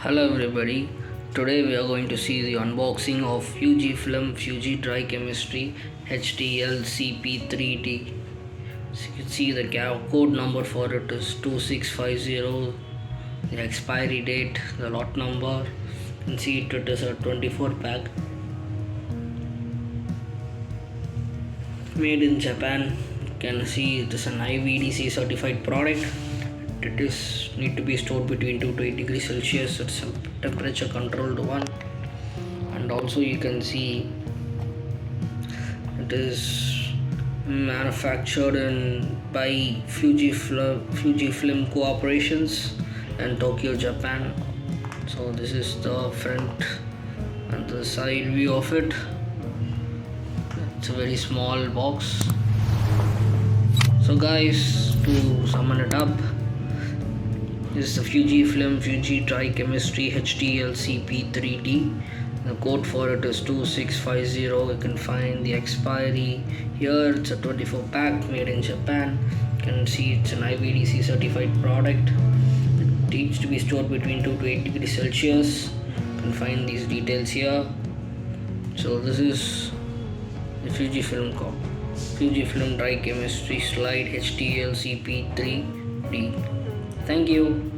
Hello everybody, today we are going to see the unboxing of Fujifilm Fuji Dri-Chemistry HDL-C-P 3D. So you can see the code number for it is 2650, the expiry date, the lot number. You can see it is a 24 pack. Made in Japan. You can see it is an IVDC certified product. It is need to be stored between 2 to 8 degrees Celsius. It's a temperature controlled one, and also you can see it is manufactured by Fujifilm Corporations in Tokyo, Japan. So this is the front and the side view of it. It's a very small box. So guys, to sum it up, this is the Fujifilm Fuji Dri-Chemistry HDL-C-P 3D. The code for it is 2650. You can find the expiry here. It's a 24 pack made in Japan. You can see it's an IVDC certified product. It needs to be stored between 2 to 8 degrees Celsius. You can find these details here. So this is the Fujifilm Dri-Chemistry Slide HDL-C-P 3D. Thank you.